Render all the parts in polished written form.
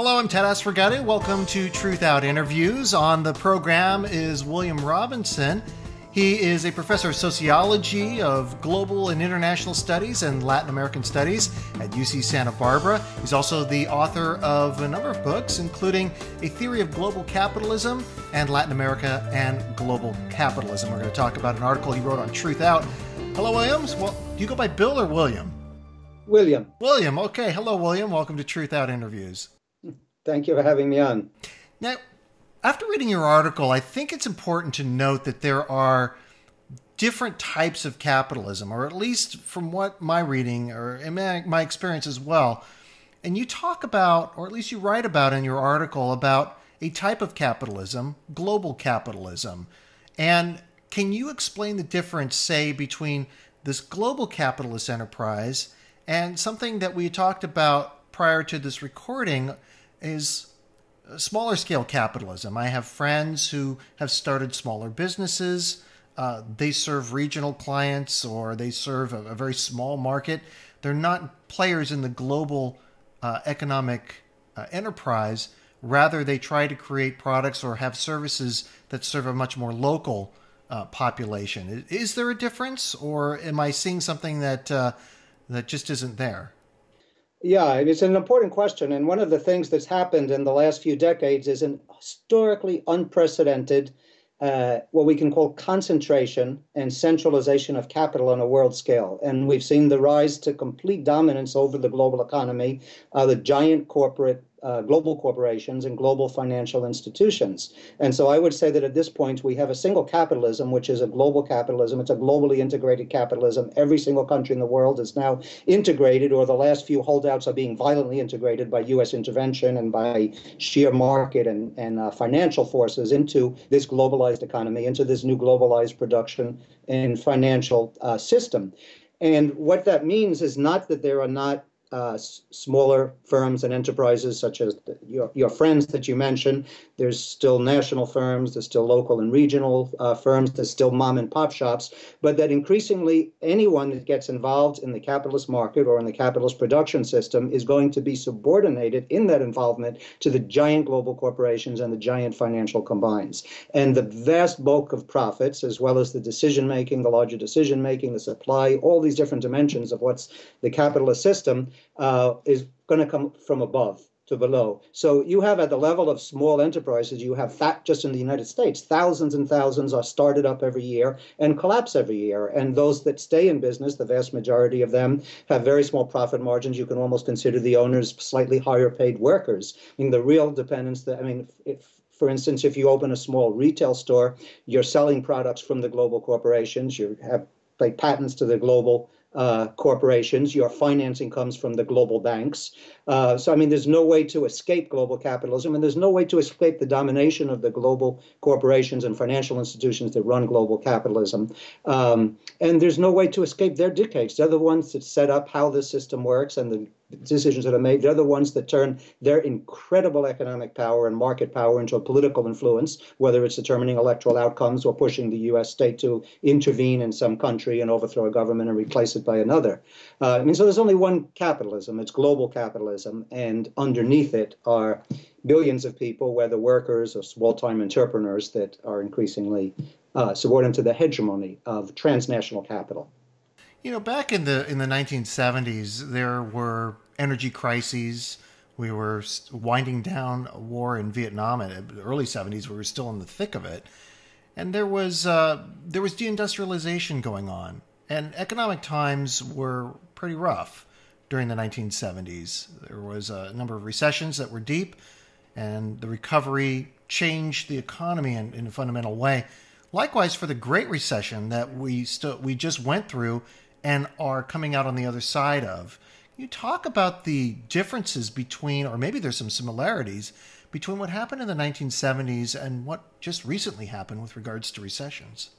Hello, I'm Ted Asregadoo. Welcome to Truthout Interviews. On the program is William Robinson. He is a professor of sociology, of global and international studies and Latin American studies at UC Santa Barbara. He's also the author of a number of books, including A Theory of Global Capitalism and Latin America and Global Capitalism. We're going to talk about an article he wrote on Truthout. Hello, Williams. Well, do you go by Bill or William? William. William. Okay. Hello, William. Welcome to Truthout Interviews. Thank you for having me on. Now, after reading your article, I think it's important to note that there are different types of capitalism, or at least from what my reading or in my experience as well. And you talk about, or at least you write about in your article, about a type of capitalism, global capitalism. And can you explain the difference, say, between this global capitalist enterprise and something that we talked about prior to this recording is smaller scale capitalism? I have friends who have started smaller businesses. They serve regional clients or they serve a very small market. They're not players in the global economic enterprise. Rather, they try to create products or have services that serve a much more local population. Is there a difference, or am I seeing something that just isn't there? Yeah, it's an important question. And one of the things that's happened in the last few decades is an historically unprecedented, what we can call concentration and centralization of capital on a world scale. And we've seen the rise to complete dominance over the global economy, the giant corporate global corporations and global financial institutions. And so I would say that at this point, we have a single capitalism, which is a global capitalism. It's a globally integrated capitalism. Every single country in the world is now integrated, or the last few holdouts are being violently integrated by U.S. intervention and by sheer market and financial forces into this globalized economy, into this new globalized production and financial system. And what that means is not that there are not smaller firms and enterprises such as your friends that you mentioned. There's still national firms, there's still local and regional firms, there's still mom and pop shops, but that increasingly anyone that gets involved in the capitalist market or in the capitalist production system is going to be subordinated in that involvement to the giant global corporations and the giant financial combines. And the vast bulk of profits, as well as the decision-making, the larger decision-making, the supply, all these different dimensions of what's the capitalist system, is going to come from above to below. So you have at the level of small enterprises, you have just in the United States, thousands and thousands are started up every year and collapse every year. And those that stay in business, the vast majority of them have very small profit margins. You can almost consider the owners slightly higher paid workers. I mean, the real dependence for instance, if you open a small retail store, you're selling products from the global corporations. You have patents to the global corporations. Your financing comes from the global banks. So, I mean, there's no way to escape global capitalism, and there's no way to escape the domination of the global corporations and financial institutions that run global capitalism. And there's no way to escape their dictates. They're the ones that set up how the system works and the decisions that are made. They're the ones that turn their incredible economic power and market power into a political influence, whether it's determining electoral outcomes or pushing the U.S. state to intervene in some country and overthrow a government and replace it by another. So there's only one capitalism. It's global capitalism. And underneath it are billions of people, whether workers or small-time entrepreneurs, that are increasingly subordinate to the hegemony of transnational capital. You know, back in the 1970s, there were energy crises. We were winding down a war in Vietnam. In the early 70s, we were still in the thick of it. And there was deindustrialization going on. And economic times were pretty rough during the 1970s. There was a number of recessions that were deep, and the recovery changed the economy in a fundamental way. Likewise, for the Great Recession that we just went through and are coming out on the other side of. You talk about the differences between, or maybe there's some similarities, between what happened in the 1970s and what just recently happened with regards to recessions.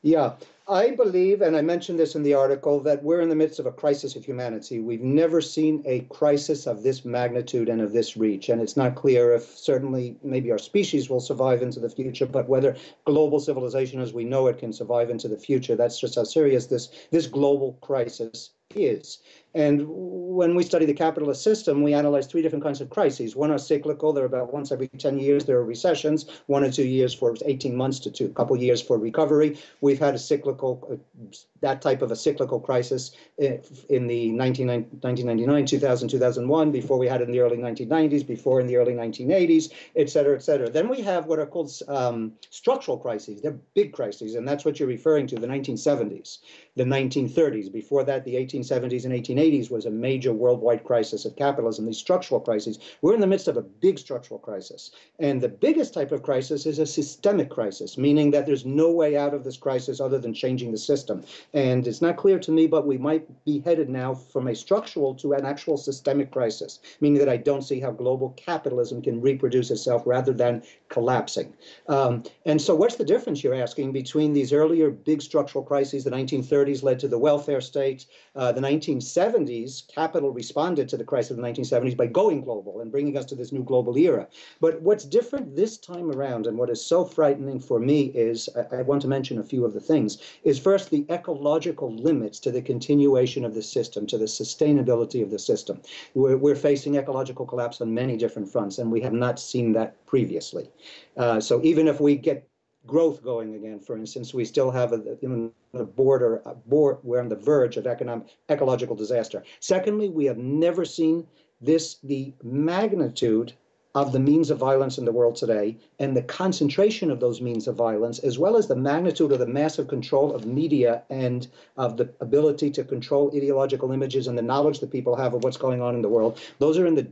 Yeah, I believe, and I mentioned this in the article, that we're in the midst of a crisis of humanity. We've never seen a crisis of this magnitude and of this reach. And it's not clear if certainly maybe our species will survive into the future, but whether global civilization as we know it can survive into the future. That's just how serious this global crisis is. And when we study the capitalist system, we analyze three different kinds of crises. One are cyclical. They're about once every 10 years. There are recessions, 1 or 2 years for 18 months to a couple years for recovery. We've had a cyclical, that type of a cyclical crisis in the 1999, 2000, 2001, before we had it in the early 1990s, before in the early 1980s, et cetera, et cetera. Then we have what are called structural crises. They're big crises, and that's what you're referring to, the 1970s, the 1930s. Before that, the 1870s and 1880s was a major worldwide crisis of capitalism, these structural crises. We're in the midst of a big structural crisis. And the biggest type of crisis is a systemic crisis, meaning that there's no way out of this crisis other than changing the system. And it's not clear to me, but we might be headed now from a structural to an actual systemic crisis, meaning that I don't see how global capitalism can reproduce itself rather than collapsing. And so what's the difference, you're asking, between these earlier big structural crises? The 1930s led to the welfare state. The 1970s, capital responded to the crisis of the 1970s by going global and bringing us to this new global era. But what's different this time around, and what is so frightening for me, is, I want to mention a few of the things, is first the ecological limits to the continuation of the system, to the sustainability of the system. We're facing ecological collapse on many different fronts, and we have not seen that previously. So even if we get growth going again, for instance, we still have we're on the verge of ecological disaster. Secondly, we have never seen the magnitude of the means of violence in the world today, and the concentration of those means of violence, as well as the magnitude of the massive control of media and of the ability to control ideological images and the knowledge that people have of what's going on in the world. Those are in the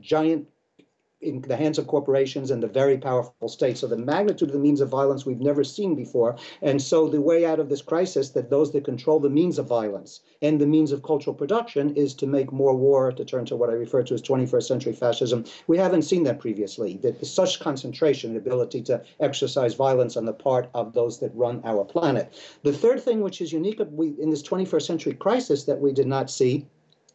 hands of corporations and the very powerful states. So the magnitude of the means of violence we've never seen before. And so the way out of this crisis, that those that control the means of violence and the means of cultural production, is to make more war, to turn to what I refer to as 21st century fascism. We haven't seen that previously, that such concentration, the ability to exercise violence on the part of those that run our planet. The third thing, which is unique in this 21st century crisis that we did not see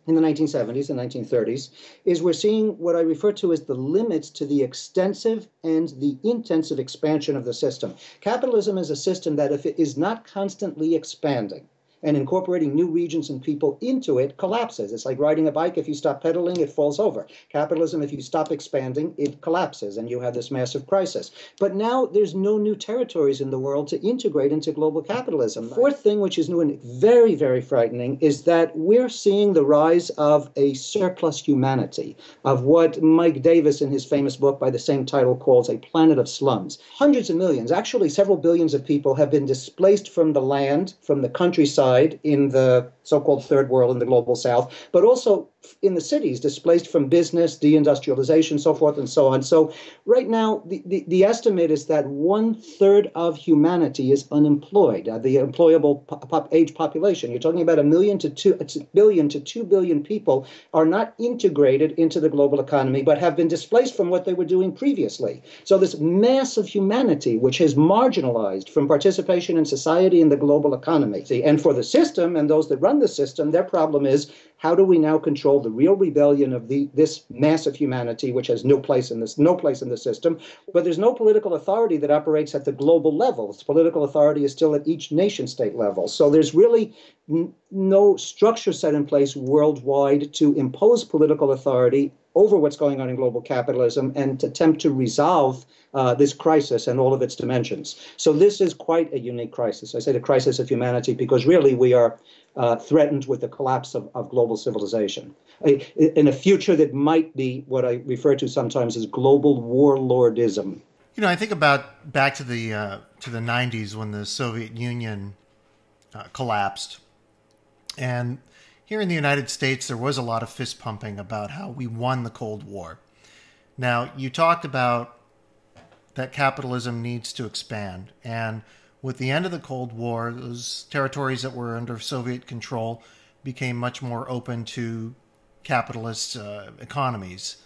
in the 1970s and 1930s, is we're seeing what I refer to as the limits to the extensive and the intensive expansion of the system. Capitalism is a system that, if it is not constantly expanding and incorporating new regions and people into it, collapses. It's like riding a bike. If you stop pedaling, it falls over. Capitalism, if you stop expanding, it collapses, and you have this massive crisis. But now there's no new territories in the world to integrate into global capitalism. Fourth thing, which is new and very, very frightening, is that we're seeing the rise of a surplus humanity, of what Mike Davis, in his famous book by the same title, calls a planet of slums. Hundreds of millions, actually several billions of people, have been displaced from the land, from the countryside, in the so-called third world, in the global south, but also in the cities, displaced from business, deindustrialization, so forth and so on. So right now, the estimate is that 1/3 of humanity is unemployed, the employable age population. You're talking about 1 million to 2 billion to 2 billion people are not integrated into the global economy, but have been displaced from what they were doing previously. So this mass of humanity, which has marginalized from participation in society and the global economy. And for the system and those that run the system, their problem is, how do we now control the real rebellion of this mass of humanity, which has no place in the system? But there's no political authority that operates at the global level. Its political authority is still at each nation state level. So there's really no structure set in place worldwide to impose political authority over what's going on in global capitalism and to attempt to resolve this crisis and all of its dimensions. So this is quite a unique crisis. I say the crisis of humanity because really we are threatened with the collapse of global civilization in a future that might be what I refer to sometimes as global warlordism. You know, I think about back to the 90s when the Soviet Union collapsed. And here in the United States, there was a lot of fist pumping about how we won the Cold War. Now, you talked about that capitalism needs to expand. And with the end of the Cold War, those territories that were under Soviet control became much more open to capitalist economies.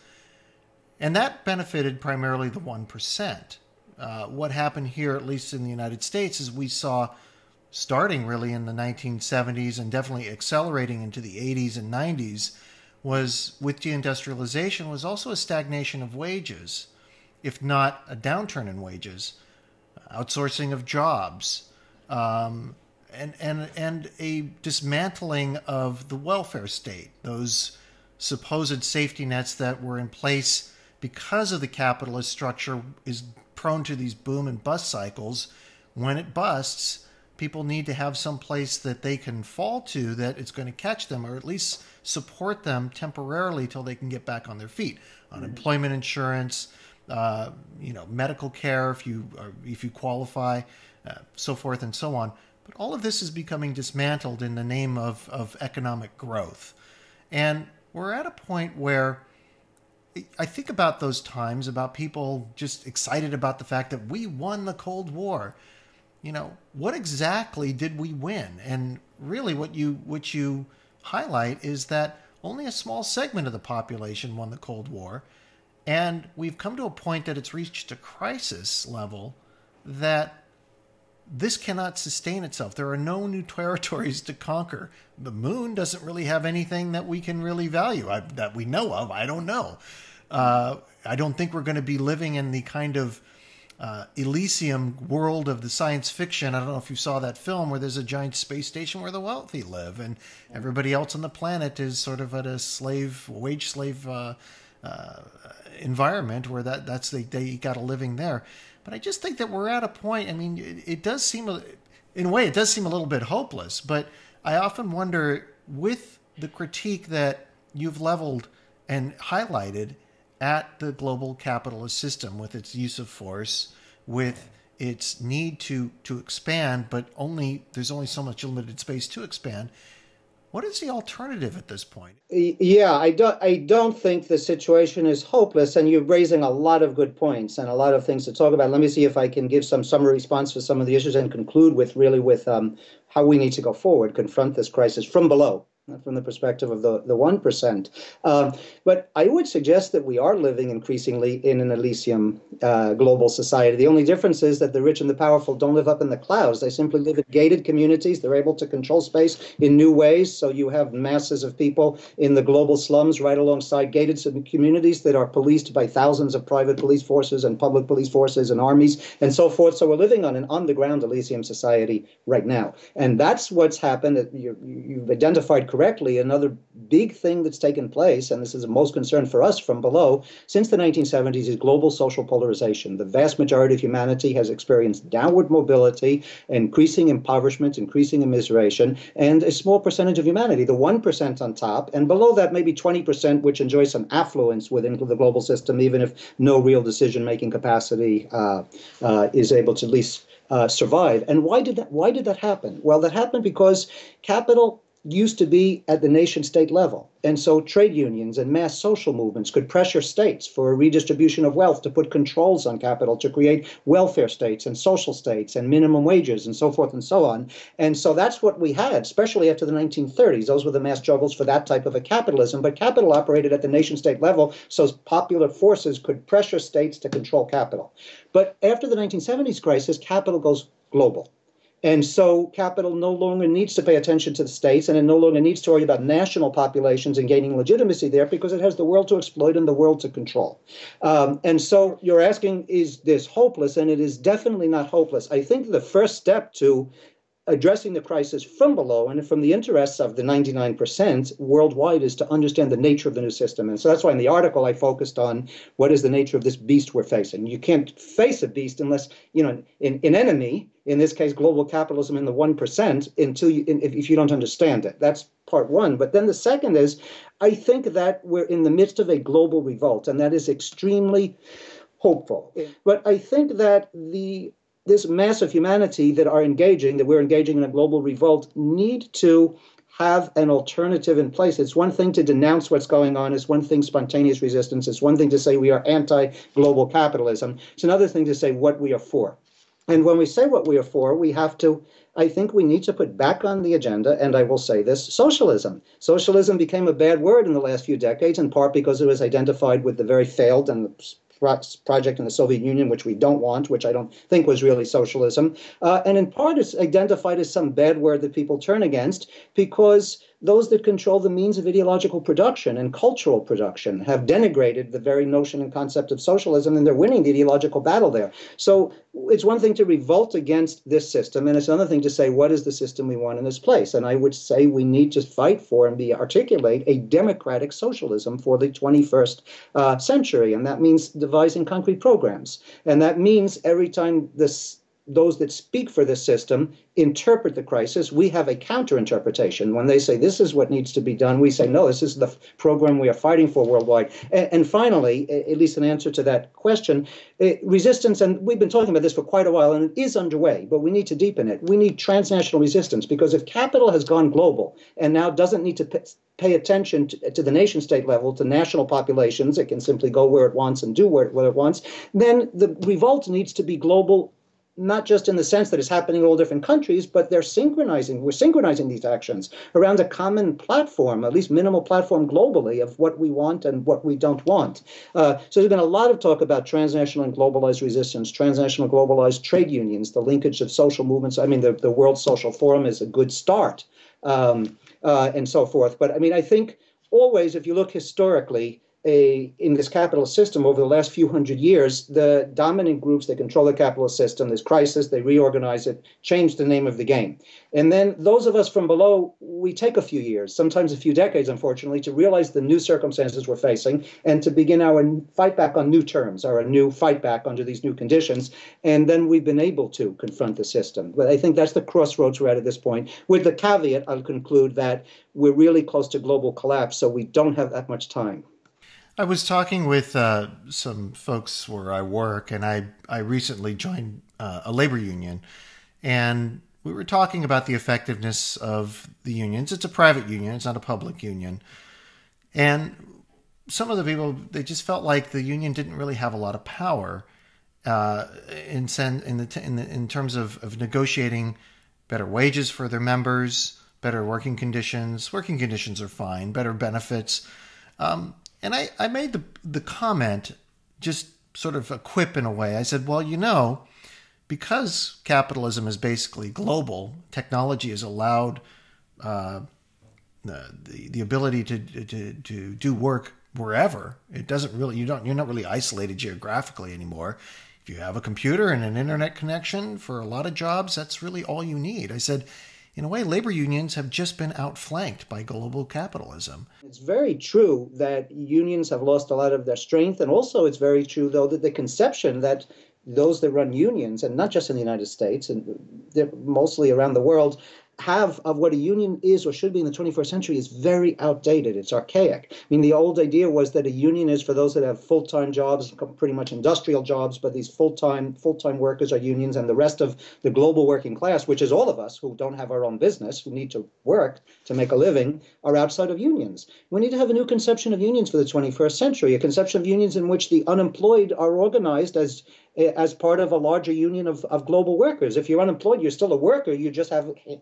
And that benefited primarily the 1%. What happened here, at least in the United States, is we saw, starting really in the 1970s and definitely accelerating into the 80s and 90s, was with deindustrialization was also a stagnation of wages, if not a downturn in wages, outsourcing of jobs, and a dismantling of the welfare state, those supposed safety nets that were in place because of the capitalist structure is prone to these boom and bust cycles. When it busts, people need to have some place that they can fall to that it's going to catch them, or at least support them temporarily till they can get back on their feet. Unemployment insurance, medical care if you qualify, so forth and so on. But all of this is becoming dismantled in the name of economic growth. And we're at a point where I think about those times, about people just excited about the fact that we won the Cold War. What exactly did we win? And really what you highlight is that only a small segment of the population won the Cold War. And we've come to a point that it's reached a crisis level that this cannot sustain itself. There are no new territories to conquer. The moon doesn't really have anything that we can really value, that we know of. I don't know. I don't think we're going to be living in the kind of Elysium world of the science fiction. I don't know if you saw that film where there's a giant space station where the wealthy live and everybody else on the planet is sort of at a wage slave environment where they got a living there. But I just think that we're at a point. I mean, it does seem, in a way, it does seem a little bit hopeless. But I often wonder, with the critique that you've leveled and highlighted at the global capitalist system, with its use of force, with its need to expand, but there's only so much limited space to expand. What is the alternative at this point? Yeah, I don't think the situation is hopeless, and you're raising a lot of good points and a lot of things to talk about. Let me see if I can give some summary response for some of the issues and conclude with how we need to go forward, confront this crisis from below, not from the perspective of the 1%. But I would suggest that we are living increasingly in an Elysium global society. The only difference is that the rich and the powerful don't live up in the clouds. They simply live in gated communities. They're able to control space in new ways. So you have masses of people in the global slums right alongside gated communities that are policed by thousands of private police forces and public police forces and armies and so forth. So we're living on an on-the-ground Elysium society right now. And that's what's happened. You've identified correctly another big thing that's taken place, and this is the most concern for us from below, since the 1970s is global social polarization. The vast majority of humanity has experienced downward mobility, increasing impoverishment, increasing immiseration, and a small percentage of humanity, the 1% on top, and below that maybe 20%, which enjoys some affluence within the global system, even if no real decision-making capacity is able to at least survive. And why did that happen? Well, that happened because capital used to be at the nation state level. And so trade unions and mass social movements could pressure states for a redistribution of wealth, to put controls on capital, to create welfare states and social states and minimum wages and so forth and so on. And so that's what we had, especially after the 1930s. Those were the mass struggles for that type of a capitalism. But capital operated at the nation state level, so popular forces could pressure states to control capital. But after the 1970s crisis, capital goes global. And so capital no longer needs to pay attention to the states, and it no longer needs to worry about national populations and gaining legitimacy there, because it has the world to exploit and the world to control. And so you're asking, is this hopeless? And it is definitely not hopeless. I think the first step to addressing the crisis from below and from the interests of the 99% worldwide is to understand the nature of the new system. And so that's why in the article I focused on what is the nature of this beast we're facing. You can't face a beast unless, an enemy, in this case global capitalism in the 1%, if you don't understand it. That's part one. But then the second is, I think that we're in the midst of a global revolt, and that is extremely hopeful. But I think that this mass of humanity that we're engaging in a global revolt, need to have an alternative in place. It's one thing to denounce what's going on. It's one thing, spontaneous resistance. It's one thing to say we are anti-global capitalism. It's another thing to say what we are for. And when we say what we are for, I think we need to put back on the agenda, and I will say this, socialism. Socialism became a bad word in the last few decades, in part because it was identified with the very failed and project in the Soviet Union, which we don't want, which I don't think was really socialism. And in part, it's identified as some bad word that people turn against, because those that control the means of ideological production and cultural production have denigrated the very notion and concept of socialism, and they're winning the ideological battle there. So it's one thing to revolt against this system, and it's another thing to say, what is the system we want in this place? And I would say we need to fight for and articulate a democratic socialism for the 21st century. And that means devising concrete programs. And that means every time those that speak for this system interpret the crisis, we have a counter-interpretation. When they say this is what needs to be done, we say, no, this is the program we are fighting for worldwide. And finally, at least an answer to that question, resistance, and we've been talking about this for quite a while, and it is underway, but we need to deepen it. We need transnational resistance, because if capital has gone global and now doesn't need to pay attention to the nation state level, to national populations, it can simply go where it wants and do what it wants, then the revolt needs to be global, not just in the sense that it's happening in all different countries, but we're synchronizing these actions around a common platform, at least minimal platform globally, of what we want and what we don't want. So there's been a lot of talk about transnational and globalized resistance, transnational globalized trade unions, the linkage of social movements. I mean, the World Social Forum is a good start, and so forth. But I mean, I think always, if you look historically, in this capitalist system over the last few hundred years, the dominant groups that control the capitalist system, this crisis, they reorganize it, change the name of the game. And then those of us from below, we take a few years, sometimes a few decades, unfortunately, to realize the new circumstances we're facing and to begin our fight back on new terms, or a new fight back under these new conditions. And then we've been able to confront the system. But I think that's the crossroads we're at this point. With the caveat, I'll conclude that we're really close to global collapse, so we don't have that much time. I was talking with some folks where I work, and I recently joined a labor union, and we were talking about the effectiveness of the unions. It's a private union. It's not a public union. And some of the people, they just felt like the union didn't really have a lot of power in terms of negotiating better wages for their members, better working conditions. Working conditions are fine, better benefits. And I made the comment, just sort of a quip in a way. I said, well, because capitalism is basically global, technology has allowed the ability to do work wherever. It doesn't really, you're not really isolated geographically anymore. If you have a computer and an internet connection for a lot of jobs, that's really all you need. I said, in a way, labor unions have just been outflanked by global capitalism. It's very true that unions have lost a lot of their strength. And also it's very true, though, that the conception that those that run unions, and not just in the United States, and they're mostly around the world, have of what a union is or should be in the 21st century is very outdated. It's archaic. I mean, the old idea was that a union is for those that have full-time jobs, pretty much industrial jobs, but these full-time workers are unions, and the rest of the global working class, which is all of us who don't have our own business, who need to work to make a living, are outside of unions. We need to have a new conception of unions for the 21st century, a conception of unions in which the unemployed are organized as part of a larger union of global workers. If you're unemployed, you're still a worker, you just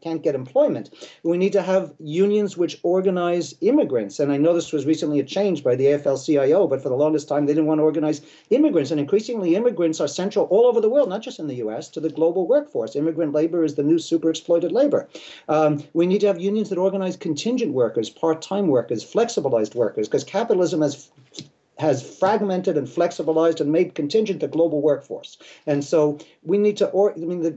can't get employment. We need to have unions which organize immigrants. And I know this was recently a change by the AFL-CIO, but for the longest time, they didn't want to organize immigrants. And increasingly, immigrants are central all over the world, not just in the US, to the global workforce. Immigrant labor is the new super exploited labor. We need to have unions that organize contingent workers, part-time workers, flexibilized workers, because capitalism has fragmented and flexibilized and made contingent the global workforce. And so we need to,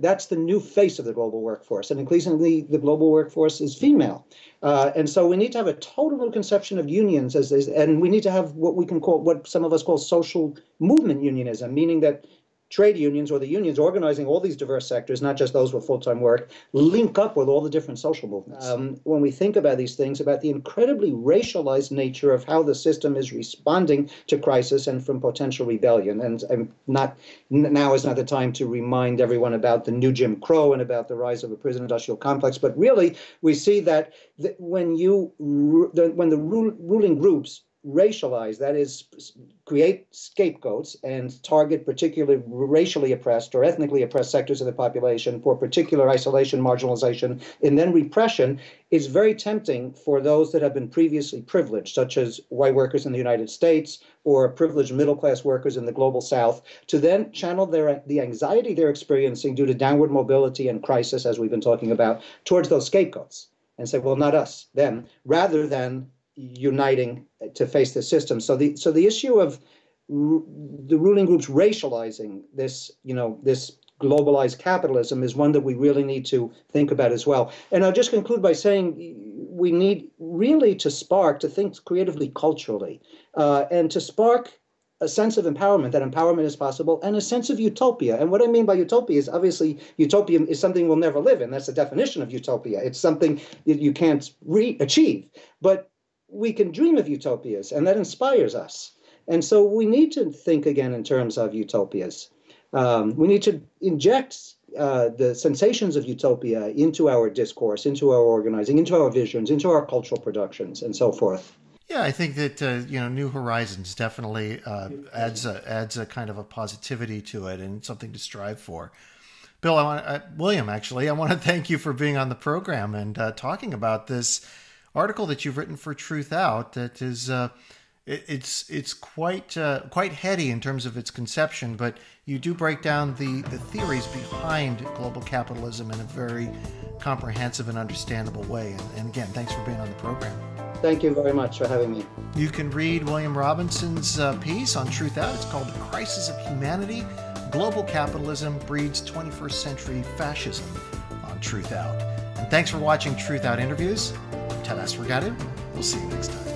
that's the new face of the global workforce. And increasingly, the global workforce is female. And so we need to have a total new conception of unions, and we need to have what some of us call social movement unionism, meaning that trade unions, or the unions organizing all these diverse sectors, not just those with full-time work, link up with all the different social movements. When we think about these things, about the incredibly racialized nature of how the system is responding to crisis and from potential rebellion. And now is not the time to remind everyone about the new Jim Crow and about the rise of a prison-industrial complex, but really we see that when the ruling groups racialize, that is, create scapegoats and target particularly racially oppressed or ethnically oppressed sectors of the population for particular isolation, marginalization, and then repression, is very tempting for those that have been previously privileged, such as white workers in the United States or privileged middle-class workers in the global South, to then channel the anxiety they're experiencing due to downward mobility and crisis, as we've been talking about, towards those scapegoats. and say, well, not us, them, rather than uniting to face the system. So the issue of the ruling groups racializing this, this globalized capitalism is one that we really need to think about as well. And I'll just conclude by saying we need really to think creatively, culturally, and to spark a sense of empowerment, that empowerment is possible, and a sense of utopia. And what I mean by utopia is, obviously, utopia is something we'll never live in. That's the definition of utopia. It's something that you can't achieve. But we can dream of utopias, and that inspires us. And so we need to think again in terms of utopias. We need to inject the sensations of utopia into our discourse, into our organizing, into our visions, into our cultural productions, and so forth. Yeah, I think that New Horizons definitely adds a kind of a positivity to it and something to strive for. Bill, William, actually, I want to thank you for being on the program and talking about this article that you've written for Truthout. That is, it's quite heady in terms of its conception, but you do break down the theories behind global capitalism in a very comprehensive and understandable way. And again, thanks for being on the program. Thank you very much for having me. You can read William Robinson's piece on Truthout. It's called The Crisis of Humanity. Global Capitalism Breeds 21st Century Fascism on Truthout. And thanks for watching Truthout Interviews. I'm Ted Asregadoo. We'll see you next time.